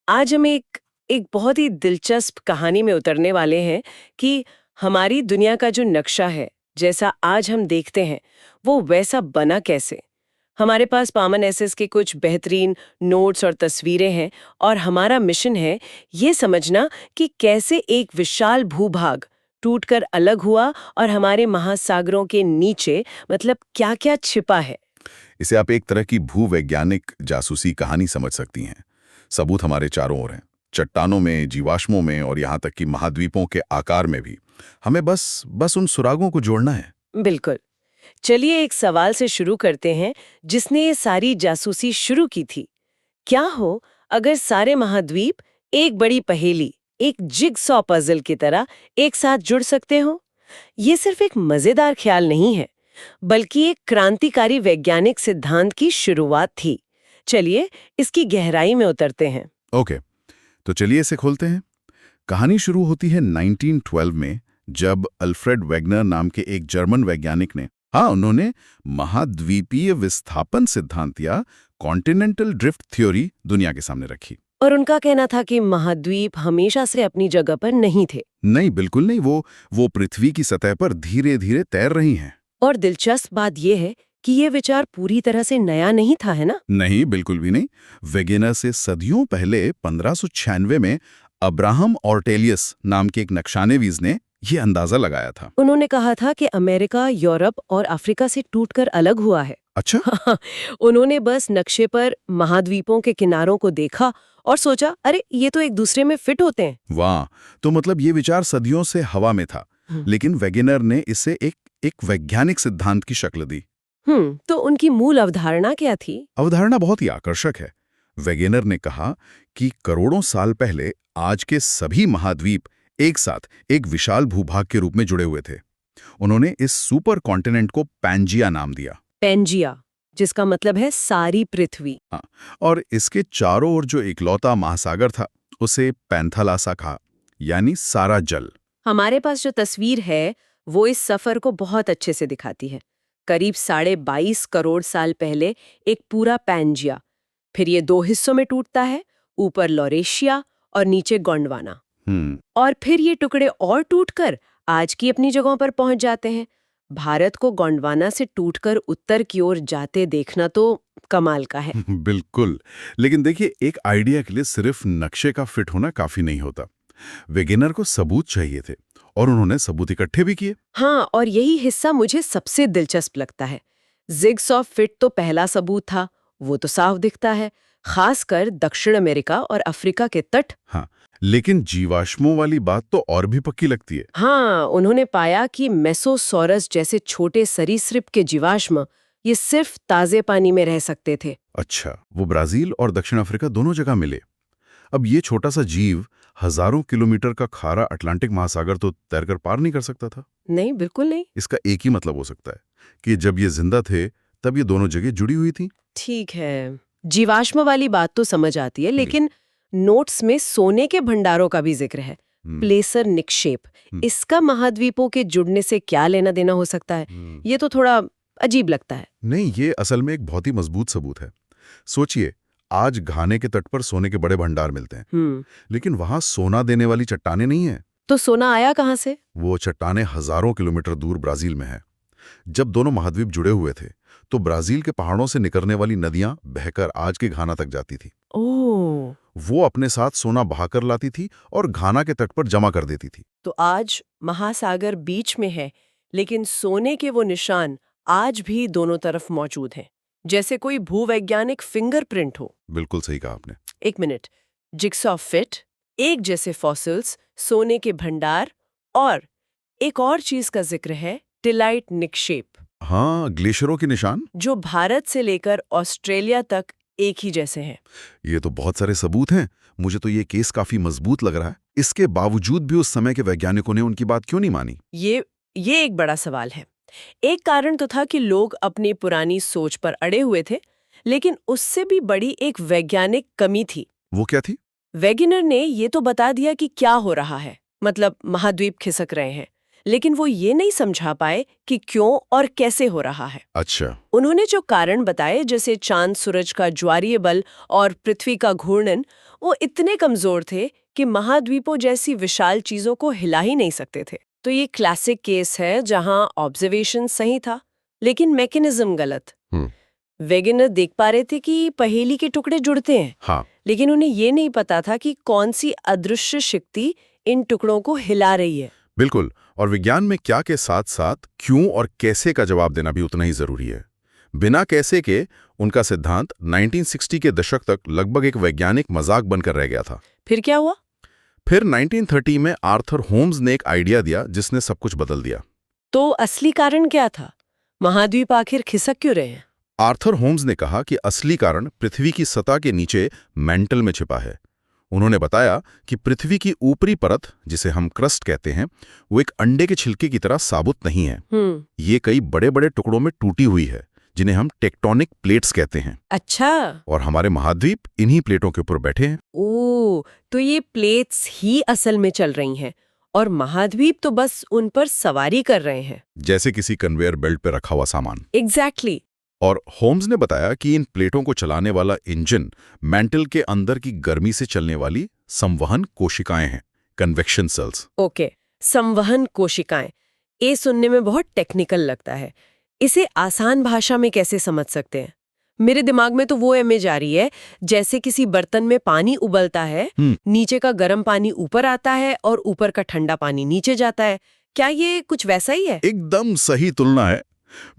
आज हम एक बहुत ही दिलचस्प कहानी में उतरने वाले हैं कि हमारी दुनिया का जो नक्शा है, जैसा आज हम देखते हैं, वो वैसा बना कैसे। हमारे पास पामन एसएस के कुछ बेहतरीन नोट्स और तस्वीरें हैं और हमारा मिशन है ये समझना कि कैसे एक विशाल भूभाग टूटकर अलग हुआ और हमारे महासागरों के नीचे मतलब क्या-क्या छिपा है। इसे आप एक तरह की भूवैज्ञानिक जासूसी कहानी समझ सकती हैं। सबूत हमारे चारों ओर हैं, चट्टानों में, जीवाश्मों में और यहाँ तक कि महाद्वीपों के आकार में भी। हमें बस उन सुरागों को जोड़ना है। बिल्कुल। चलिए एक सवाल से शुरू करते हैं जिसने ये सारी जासूसी शुरू की थी। क्या हो अगर सारे महाद्वीप एक बड़ी पहेली, एक जिगसॉ पजल की तरह एक साथ जुड़ सकते हो? ये सिर्फ एक मजेदार ख्याल नहीं है, बल्कि एक क्रांतिकारी वैज्ञानिक सिद्धांत की शुरुआत थी। चलिए इसकी गहराई में उतरते हैं। ओके, तो चलिए इसे खोलते हैं। कहानी शुरू होती है 1912 में, जब अल्फ्रेड वेगनर नाम के एक जर्मन वैज्ञानिक ने उन्होंने महाद्वीपीय विस्थापन सिद्धांत या कॉन्टिनेंटल ड्रिफ्ट थ्योरी दुनिया के सामने रखी। और उनका कहना था कि महाद्वीप हमेशा से अपनी जगह पर नहीं थे। नहीं, बिल्कुल नहीं। वो पृथ्वी की सतह पर धीरे धीरे तैर रही हैं। और दिलचस्प बात यह है कि ये विचार पूरी तरह से नया नहीं था, है ना? नहीं, बिल्कुल भी नहीं। वेगेनर से सदियों पहले 1596 में अब्राहम ऑर्टेलियस नाम के एक नक्शानेवीज ने यह अंदाजा लगाया था। उन्होंने कहा था कि अमेरिका, यूरोप और अफ्रीका से टूटकर अलग हुआ है। अच्छा। उन्होंने बस नक्शे पर महाद्वीपों के किनारों को देखा और सोचा, अरे ये तो एक दूसरे में फिट होते हैं। वाह, तो मतलब ये विचार सदियों से हवा में था, लेकिन वेगेनर ने इसे एक वैज्ञानिक सिद्धांत की शक्ल दी। तो उनकी मूल अवधारणा क्या थी? अवधारणा बहुत ही आकर्षक है। वेगेनर ने कहा कि करोड़ों साल पहले आज के सभी महाद्वीप एक साथ एक विशाल भूभाग के रूप में जुड़े हुए थे। उन्होंने इस सुपर कॉन्टिनेंट को पैंजिया नाम दिया। पैंजिया, जिसका मतलब है सारी पृथ्वी। हाँ, और इसके चारों ओर जो इकलौता महासागर था उसे पैंथालासा कहा, यानी सारा जल। हमारे पास जो तस्वीर है वो इस सफर को बहुत अच्छे से दिखाती है। करीब 22.5 करोड़ साल पहले एक पूरा पैंजिया, फिर ये दो हिस्सों में टूटता है, ऊपर लॉरेशिया और नीचे गोंडवाना। और फिर ये टुकड़े और टूटकर आज की अपनी जगहों पर पहुंच जाते हैं। भारत को गोंडवाना से टूटकर उत्तर की ओर जाते देखना तो कमाल का है। बिल्कुल। लेकिन देखिए, एक आइडिया के लिए सिर्फ नक्शे का फिट होना काफी नहीं होता। वेगेनर को सबूत चाहिए थे और उन्होंने सबूत इकट्ठे भी किए। हाँ, और यही हिस्सा मुझे सबसे दिलचस्प लगता है। जिग्सॉ फिट तो पहला सबूत था, वो तो साफ दिखता है, खासकर दक्षिण अमेरिका और अफ्रीका के तट। हाँ, लेकिन जीवाश्मों वाली बात तो और भी पक्की लगती है। हाँ, उन्होंने पाया कि मेसोसॉरस जैसे छोटे सरीसृप के जीवाश्म ये सिर्फ ताजे पानी में रह सकते थे। अच्छा, वो ब्राजील और दक्षिण अफ्रीका दोनों जगह मिले। अब ये छोटा सा जीव हजारों किलोमीटर का खारा अटलांटिक महासागर तो तैरकर पार नहीं कर सकता था। नहीं, बिल्कुल नहीं। इसका एक ही मतलब हो सकता है कि जब ये जिंदा थे तब ये दोनों जगह जुड़ी हुई थी। ठीक है, जीवाश्म वाली बात तो समझ आती है, लेकिन नोट्स में सोने के भंडारों का भी जिक्र है। प्लेसर निक्षेप, इसका महाद्वीपों के जुड़ने से क्या लेना देना हो सकता है? ये तो थोड़ा अजीब लगता है। नहीं, ये असल में एक बहुत ही मजबूत सबूत है। सोचिए, आज घाने के तट पर सोने के बड़े भंडार मिलते हैं, लेकिन वहां सोना देने वाली चट्टानें नहीं है। तो सोना आया कहां से? वो चट्टानें हजारों किलोमीटर दूर ब्राजील में है। जब दोनों महाद्वीप जुड़े हुए थे तो ब्राजील के पहाड़ों से निकलने वाली नदियां बहकर आज के घाना तक जाती थी। ओह, वो अपने साथ सोना बहाकर लाती थी और घाना के तट पर जमा कर देती थी। तो आज महासागर बीच में है, लेकिन सोने के वो निशान आज भी दोनों तरफ मौजूद हैं, जैसे कोई भूवैज्ञानिक फिंगरप्रिंट हो। बिल्कुल सही कहा आपने। एक मिनट, जिग्सॉ फिट, एक जैसे फॉसिल्स, सोने के भंडार और एक और चीज का जिक्र है, टिलाइट निक्षेप, हाँ, ग्लेशियरों के निशान। जो भारत से लेकर ऑस्ट्रेलिया तक एक ही जैसे हैं। ये तो बहुत सारे सबूत हैं। मुझे तो ये केस काफी मजबूत लग रहा है। इसके बावजूद भी उस समय के वैज्ञानिकों ने उनकी बात क्यों नहीं मानी? ये एक बड़ा सवाल है। एक कारण तो था कि लोग अपनी पुरानी सोच पर अड़े हुए थे, लेकिन उससे भी बड़ी एक वैज्ञानिक कमी थी। वो क्या थी? वेगेनर ने ये तो बता दिया कि क्या हो रहा है, मतलब महाद्वीप खिसक रहे हैं, लेकिन वो ये नहीं समझा पाए कि क्यों और कैसे हो रहा है। अच्छा। उन्होंने जो कारण बताए, जैसे चांद सूरज का ज्वारीय बल और पृथ्वी का घूर्णन, वो इतने कमजोर थे कि महाद्वीपों जैसी विशाल चीजों को हिला ही नहीं सकते थे। तो ये क्लासिक केस है जहां ऑब्जर्वेशन सही था लेकिन मैकेनिज्म गलत। वेगनर देख पा रहे थे कि पहेली के टुकड़े जुड़ते हैं, हाँ, लेकिन उन्हें ये नहीं पता था कि कौन सी अदृश्य शक्ति इन टुकड़ों को हिला रही है। बिल्कुल। और विज्ञान में क्या के साथ साथ क्यों और कैसे का जवाब देना भी उतना ही जरूरी है। बिना कैसे के उनका सिद्धांत 1960 के दशक तक लगभग एक वैज्ञानिक मजाक बनकर रह गया था। फिर क्या हुआ? फिर 1930 में आर्थर होम्स ने एक आइडिया दिया जिसने सब कुछ बदल दिया। तो असली कारण क्या था? महाद्वीप आखिर खिसक क्यों रहे हैं? आर्थर होम्स ने कहा कि असली कारण पृथ्वी की सतह के नीचे मैंटल में छिपा है। उन्होंने बताया कि पृथ्वी की ऊपरी परत, जिसे हम क्रस्ट कहते हैं, वो एक अंडे के छिलके की तरह साबुत नहीं है। ये कई बड़े बड़े टुकड़ों में टूटी हुई है, जिन्हें हम टेक्टोनिक प्लेट्स कहते हैं। अच्छा। और हमारे महाद्वीप इन्हीं प्लेटों के ऊपर बैठे हैं। ओह, तो ये प्लेट्स ही असल में चल रही हैं और महाद्वीप तो बस उन पर सवारी कर रहे हैं, जैसे किसी कन्वेयर बेल्ट पर रखा हुआ सामान। एग्जैक्टली। और होम्स ने बताया कि इन प्लेटों को चलाने वाला इंजन मैंटल के अंदर की गर्मी से चलने वाली संवहन कोशिकाएं हैं, कन्वेक्शन सेल्स। ओके, संवहन कोशिकाएं। ये सुनने में बहुत टेक्निकल लगता है। इसे आसान भाषा में कैसे समझ सकते हैं? मेरे दिमाग में तो वो इमेज आ रही है जैसे किसी बर्तन में पानी उबलता है, नीचे का गर्म पानी ऊपर आता है और ऊपर का ठंडा पानी नीचे जाता है। क्या ये कुछ वैसा ही है? एकदम सही तुलना है।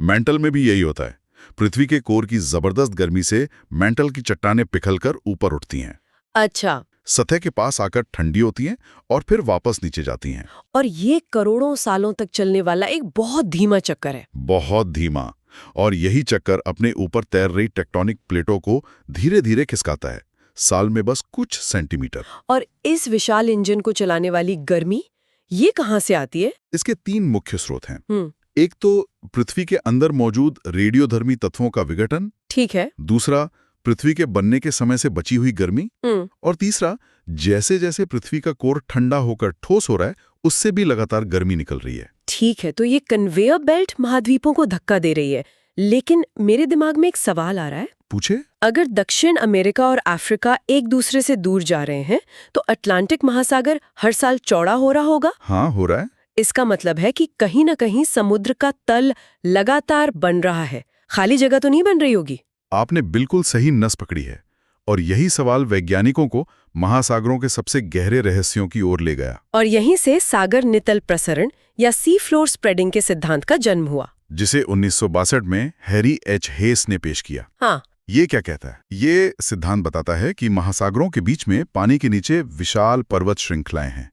मैंटल में भी यही होता है। पृथ्वी के कोर की जबरदस्त गर्मी से मैंटल की चट्टानें पिघलकर ऊपर उठती हैं। अच्छा। सतह के पास आकर ठंडी होती हैं और फिर वापस नीचे जाती हैं। और ये करोड़ों सालों तक चलने वाला एक बहुत धीमा चक्कर है। बहुत धीमा। और यही चक्कर अपने ऊपर तैर रही टेक्टोनिक प्लेटों को धीरे धीरे खिसकाता है, साल में बस कुछ सेंटीमीटर। और इस विशाल इंजन को चलाने वाली गर्मी, ये कहाँ से आती है? इसके 3 मुख्य स्रोत हैं। एक तो पृथ्वी के अंदर मौजूद रेडियोधर्मी तत्वों का विघटन। ठीक है। दूसरा, पृथ्वी के बनने के समय से बची हुई गर्मी। और तीसरा, जैसे जैसे पृथ्वी का कोर ठंडा होकर ठोस हो रहा है, उससे भी लगातार गर्मी निकल रही है। ठीक है, तो ये कन्वेयर बेल्ट महाद्वीपों को धक्का दे रही है। लेकिन मेरे दिमाग में एक सवाल आ रहा है। पूछे। अगर दक्षिण अमेरिका और अफ्रीका एक दूसरे से दूर जा रहे हैं, तो अटलांटिक महासागर हर साल चौड़ा हो रहा होगा? हाँ, हो रहा है। इसका मतलब है कि कहीं न कहीं समुद्र का तल लगातार बन रहा है, खाली जगह तो नहीं बन रही होगी। आपने बिल्कुल सही नस पकड़ी है। और यही सवाल वैज्ञानिकों को महासागरों के सबसे गहरे रहस्यों की ओर ले गया। और यहीं से सागर नितल प्रसरण या सी फ्लोर स्प्रेडिंग के सिद्धांत का जन्म हुआ, जिसे 1962 में हैरी एच हेस ने पेश किया। हाँ। ये क्या कहता है? ये सिद्धांत बताता है कि महासागरों के बीच में पानी के नीचे विशाल पर्वत श्रृंखलाएं हैं,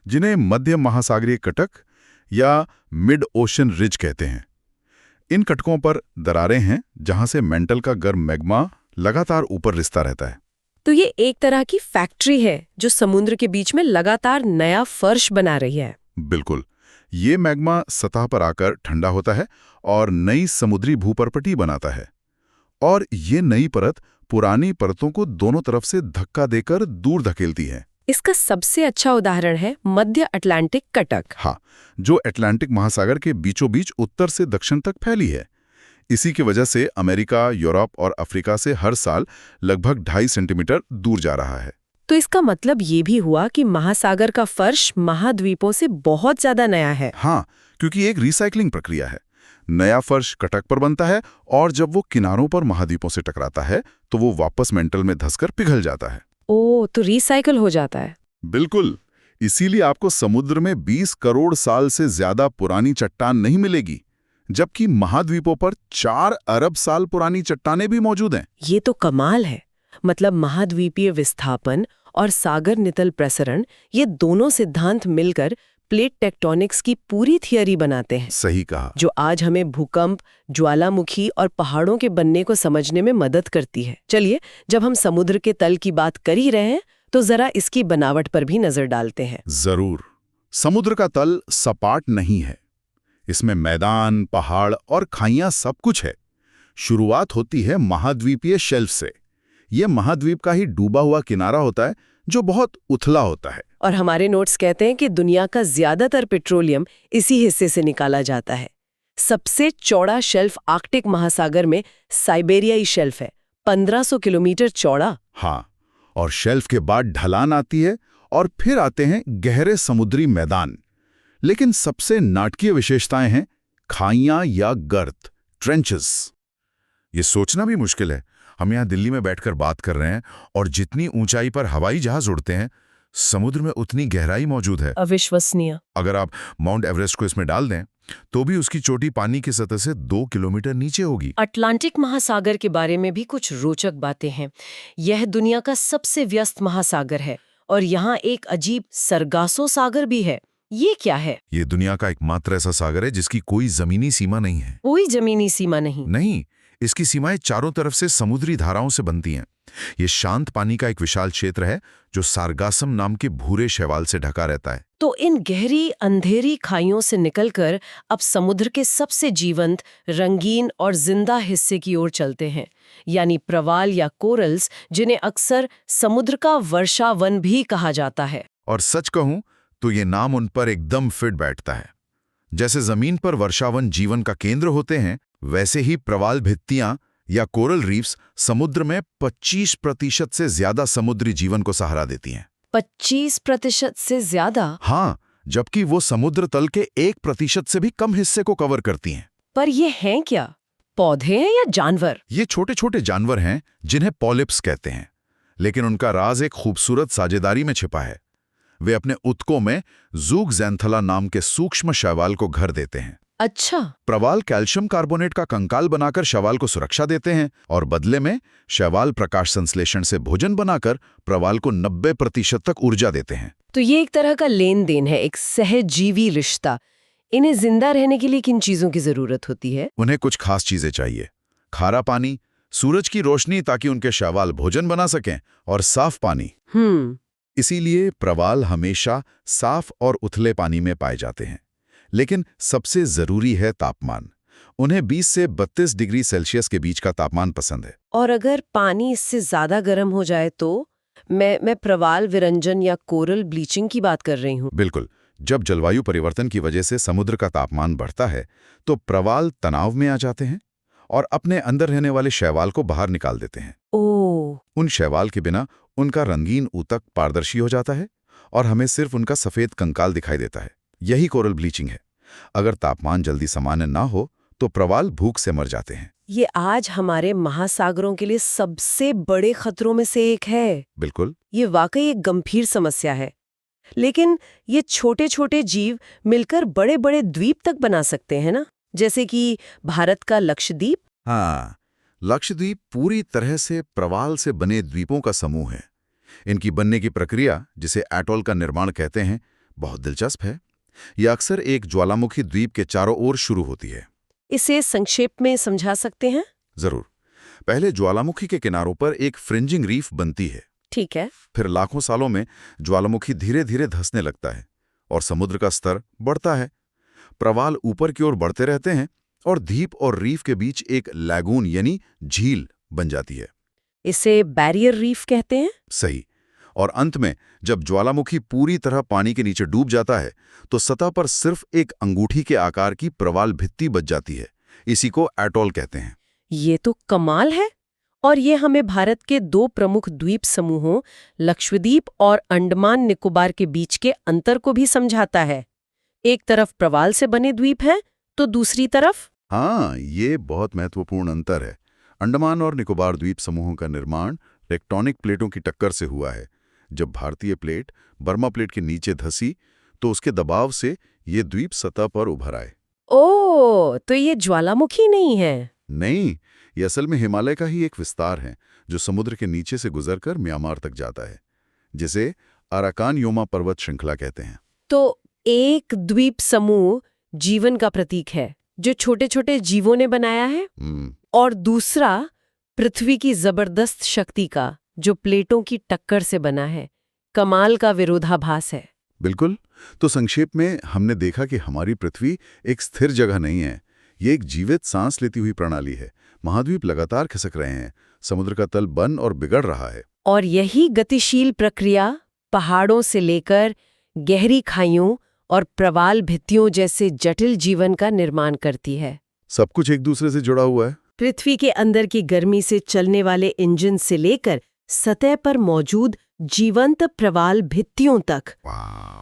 जिन्हें मध्य महासागरीय कटक या मिड ओशन रिज कहते हैं। इन कटकों पर दरारें हैं जहां से मैंटल का गर्म मैग्मा लगातार ऊपर रिसता रहता है। तो ये एक तरह की फैक्ट्री है जो समुद्र के बीच में लगातार नया फर्श बना रही है। बिल्कुल। ये मैग्मा सतह पर आकर ठंडा होता है और नई समुद्री भूपर्पटी बनाता है। और ये नई परत पुरानी परतों को दोनों तरफ से धक्का देकर दूर धकेलती है। इसका सबसे अच्छा उदाहरण है मध्य अटलांटिक कटक। हाँ, जो अटलांटिक महासागर के बीचों बीच उत्तर से दक्षिण तक फैली है। इसी की वजह से अमेरिका, यूरोप और अफ्रीका से हर साल लगभग 2.5 सेंटीमीटर दूर जा रहा है। तो इसका मतलब ये भी हुआ कि महासागर का फर्श महाद्वीपों से बहुत ज्यादा नया है। हाँ, क्योंकि एक रिसाइकलिंग प्रक्रिया है। नया फर्श कटक पर बनता है और जब वो किनारों पर महाद्वीपों से टकराता है तो वो वापस मेंटल में धंसकर पिघल जाता है। ओह, तो रिसाइकल हो जाता है। बिल्कुल। इसीलिए आपको समुद्र में 20 करोड़ साल से ज्यादा पुरानी चट्टान नहीं मिलेगी, जबकि महाद्वीपों पर 4 अरब साल पुरानी चट्टानें भी मौजूद हैं। ये तो कमाल है। मतलब महाद्वीपीय विस्थापन और सागर नितल प्रसरण, ये दोनों सिद्धांत मिलकर प्लेट टेक्टोनिक्स की पूरी थियरी बनाते हैं। सही कहा। जो आज हमें भूकंप, ज्वालामुखी और पहाड़ों के बनने को समझने में मदद करती है। चलिए, जब हम समुद्र के तल की बात कर ही रहे हैं, तो जरा इसकी बनावट पर भी नजर डालते हैं। जरूर। समुद्र का तल सपाट नहीं है। इसमें मैदान, पहाड़ और खाइयां सब कुछ है। शुरुआत होती है महाद्वीपीय शेल्फ से। यह महाद्वीप का ही डूबा हुआ किनारा होता है, जो बहुत उथला होता है। और हमारे नोट्स कहते हैं कि दुनिया का ज्यादातर पेट्रोलियम इसी हिस्से से निकाला जाता है। सबसे चौड़ा शेल्फ आर्कटिक महासागर में साइबेरियाई शेल्फ है, 1500 किलोमीटर चौड़ा। हाँ, और शेल्फ के बाद ढलान आती है और फिर आते हैं गहरे समुद्री मैदान। लेकिन सबसे नाटकीय विशेषताएं हैं खाइयां या गर्त, ट्रेंचेस। ये सोचना भी मुश्किल है। हम यहाँ दिल्ली में बैठकर बात कर रहे हैं और जितनी ऊंचाई पर हवाई जहाज उड़ते हैं, समुद्र में उतनी गहराई मौजूद है। अविश्वसनीय। अगर आप माउंट एवरेस्ट को इसमें डाल दें तो भी उसकी चोटी पानी की सतह से 2 किलोमीटर नीचे होगी। अटलांटिक महासागर के बारे में भी कुछ रोचक बातें हैं। यह दुनिया का सबसे व्यस्त महासागर है और यहाँ एक अजीब सरगासो सागर भी है। ये क्या है? ये दुनिया का एकमात्र ऐसा सागर है जिसकी कोई जमीनी सीमा नहीं है। कोई जमीनी सीमा नहीं? नहीं, इसकी सीमाएं चारों तरफ से समुद्री धाराओं से बनती हैं। ये शांत पानी का एक विशाल क्षेत्र है जो सारगासम नाम के भूरे शैवाल से ढका रहता है। तो इन गहरी अंधेरी खाइयों से निकलकर अब समुद्र के सबसे जीवंत, रंगीन और जिंदा हिस्से की ओर चलते हैं, यानी प्रवाल या कोरल्स, जिन्हें अक्सर समुद्र का वर्षावन भी कहा जाता है। और सच कहूं तो ये नाम उन पर एकदम फिट बैठता है। जैसे जमीन पर वर्षावन जीवन का केंद्र होते हैं, वैसे ही प्रवाल भित्तियां या कोरल रीफ्स समुद्र में 25% से ज्यादा समुद्री जीवन को सहारा देती हैं। 25% से ज्यादा? हाँ, जबकि वो समुद्र तल के 1% से भी कम हिस्से को कवर करती हैं। पर ये हैं क्या? पौधे हैं या जानवर? ये छोटे छोटे जानवर हैं जिन्हें पॉलिप्स कहते हैं, लेकिन उनका राज एक खूबसूरत साझेदारी में छिपा है। वे अपने उत्कों में ज़ूगज़ैंथला नाम के सूक्ष्म शैवाल को घर देते हैं। अच्छा। प्रवाल कैल्शियम कार्बोनेट का कंकाल बनाकर शैवाल को सुरक्षा देते हैं और बदले में शैवाल प्रकाश संश्लेषण से भोजन बनाकर प्रवाल को 90% तक ऊर्जा देते हैं। तो ये एक तरह का लेन देन है, एक सहजीवी रिश्ता। इन्हें जिंदा रहने के लिए किन चीजों की जरूरत होती है? उन्हें कुछ खास चीजें चाहिए। खारा पानी, सूरज की रोशनी ताकि उनके शैवाल भोजन बना सकें, और साफ पानी। इसीलिए प्रवाल हमेशा साफ और उथले पानी में पाए जाते हैं। लेकिन सबसे जरूरी है तापमान। उन्हें 20 से 32 डिग्री सेल्सियस के बीच का तापमान पसंद है। और अगर पानी इससे ज्यादा गर्म हो जाए तो? मैं प्रवाल विरंजन या कोरल ब्लीचिंग की बात कर रही हूँ। बिल्कुल। जब जलवायु परिवर्तन की वजह से समुद्र का तापमान बढ़ता है तो प्रवाल तनाव में आ जाते हैं और अपने अंदर रहने वाले शैवाल को बाहर निकाल देते हैं। ओह। उन शैवाल के बिना उनका रंगीन ऊतक पारदर्शी हो जाता है और हमें सिर्फ उनका सफेद कंकाल दिखाई देता है। यही कोरल ब्लीचिंग है। अगर तापमान जल्दी सामान्य ना हो तो प्रवाल भूख से मर जाते हैं। ये आज हमारे महासागरों के लिए सबसे बड़े खतरों में से एक है। बिल्कुल। ये वाकई एक गंभीर समस्या है। लेकिन ये छोटे छोटे जीव मिलकर बड़े बड़े द्वीप तक बना सकते हैं ना, जैसे कि भारत का लक्षद्वीप। हाँ, लक्षद्वीप पूरी तरह से प्रवाल से बने द्वीपों का समूह है। इनकी बनने की प्रक्रिया, जिसे एटोल का निर्माण कहते हैं, बहुत दिलचस्प है। यह अक्सर एक ज्वालामुखी द्वीप के चारों ओर शुरू होती है। इसे संक्षेप में समझा सकते हैं? जरूर। पहले ज्वालामुखी के किनारों पर एक फ्रिंजिंग रीफ बनती है। ठीक है। फिर लाखों सालों में ज्वालामुखी धीरे धीरे धंसने लगता है और समुद्र का स्तर बढ़ता है। प्रवाल ऊपर की ओर बढ़ते रहते हैं और द्वीप और रीफ के बीच एक लैगून यानी झील बन जाती है। इसे बैरियर रीफ कहते हैं? सही। और अंत में जब ज्वालामुखी पूरी तरह पानी के नीचे डूब जाता है तो सतह पर सिर्फ एक अंगूठी के आकार की प्रवाल भित्ति बच जाती है। इसी को एटोल कहते हैं। ये तो कमाल है। और ये हमें भारत के दो प्रमुख द्वीप समूहों लक्षद्वीप और अंडमान निकोबार के बीच के अंतर को भी समझाता है। एक तरफ प्रवाल से बने द्वीप हैं तो दूसरी तरफ? हाँ, ये बहुत महत्वपूर्ण अंतर है। अंडमान और निकोबार द्वीप समूहों का निर्माण टेक्टोनिक प्लेटों की टक्कर से हुआ है। जब भारतीय प्लेट बर्मा प्लेट के नीचे धंसी तो उसके दबाव से ये द्वीप सतह पर उभर आए। ओह, तो ये ज्वालामुखी नहीं है? नहीं, ये असल में हिमालय का ही एक विस्तार है जो समुद्र के नीचे से गुजरकर म्यांमार तक जाता है, जिसे अराकान योमा पर्वत श्रृंखला कहते हैं। तो एक द्वीप समूह जीवन का प्रतीक है जो छोटे छोटे जीवों ने बनाया है, और दूसरा पृथ्वी की जबरदस्त शक्ति का जो प्लेटों की टक्कर से बना है। कमाल का विरोधाभास है। बिल्कुल। तो संक्षेप में हमने देखा कि हमारी पृथ्वी एक स्थिर जगह नहीं है, ये एक जीवित सांस लेती हुई प्रणाली है। महाद्वीप लगातार खिसक रहे हैं, समुद्र का तल बन और बिगड़ रहा है, और यही गतिशील प्रक्रिया पहाड़ों से लेकर गहरी खाइयों और प्रवाल भित्तियों जैसे जटिल जीवन का निर्माण करती है। सब कुछ एक दूसरे से जुड़ा हुआ है। पृथ्वी के अंदर की गर्मी से चलने वाले इंजन से लेकर सतह पर मौजूद जीवंत प्रवाल भित्तियों तक।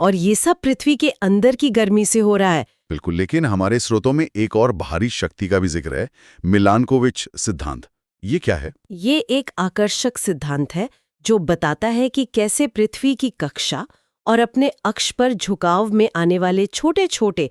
और ये सब पृथ्वी के अंदर की गर्मी से हो रहा है। बिल्कुल, लेकिन हमारे स्रोतों में एक और बाहरी शक्ति का भी जिक्र है, मिलानकोविच सिद्धांत। ये क्या है? ये एक आकर्षक सिद्धांत है जो बताता है कि कैसे पृथ्वी की कक्षा और अपने अक्ष पर झुकाव में आने वाले छोटे छोटे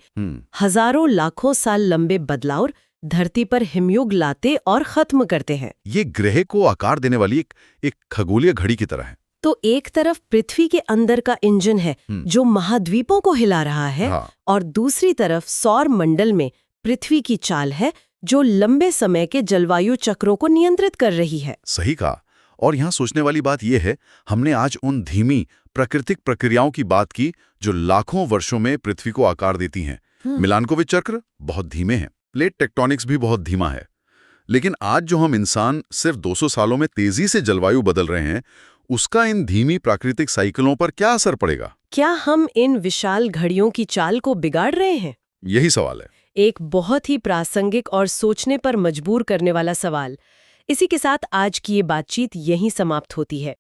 हजारों लाखों साल लंबे बदलाव धरती पर हिमयुग लाते और खत्म करते हैं। ये ग्रह को आकार देने वाली एक खगोलीय घड़ी की तरह है। तो एक तरफ पृथ्वी के अंदर का इंजन है जो महाद्वीपों को हिला रहा है, और दूसरी तरफ सौर मंडल में पृथ्वी की चाल है जो लंबे समय के जलवायु चक्रों को नियंत्रित कर रही है। सही कहा। और यहाँ सोचने वाली बात यह है, हमने आज उन धीमी प्राकृतिक प्रक्रियाओं की बात की जो लाखों वर्षों में पृथ्वी को आकार देती हैं। मिलानकोविच चक्र बहुत धीमे हैं, प्लेट टेक्टोनिक्स भी बहुत धीमा है। लेकिन आज जो हम इंसान सिर्फ 200 सालों में तेजी से जलवायु बदल रहे हैं, उसका इन धीमी प्राकृतिक साइकिलों पर क्या असर पड़ेगा? क्या हम इन विशाल घड़ियों की चाल को बिगाड़ रहे हैं? यही सवाल है। एक बहुत ही प्रासंगिक और सोचने पर मजबूर करने वाला सवाल। इसी के साथ आज की ये बातचीत यहीं समाप्त होती है।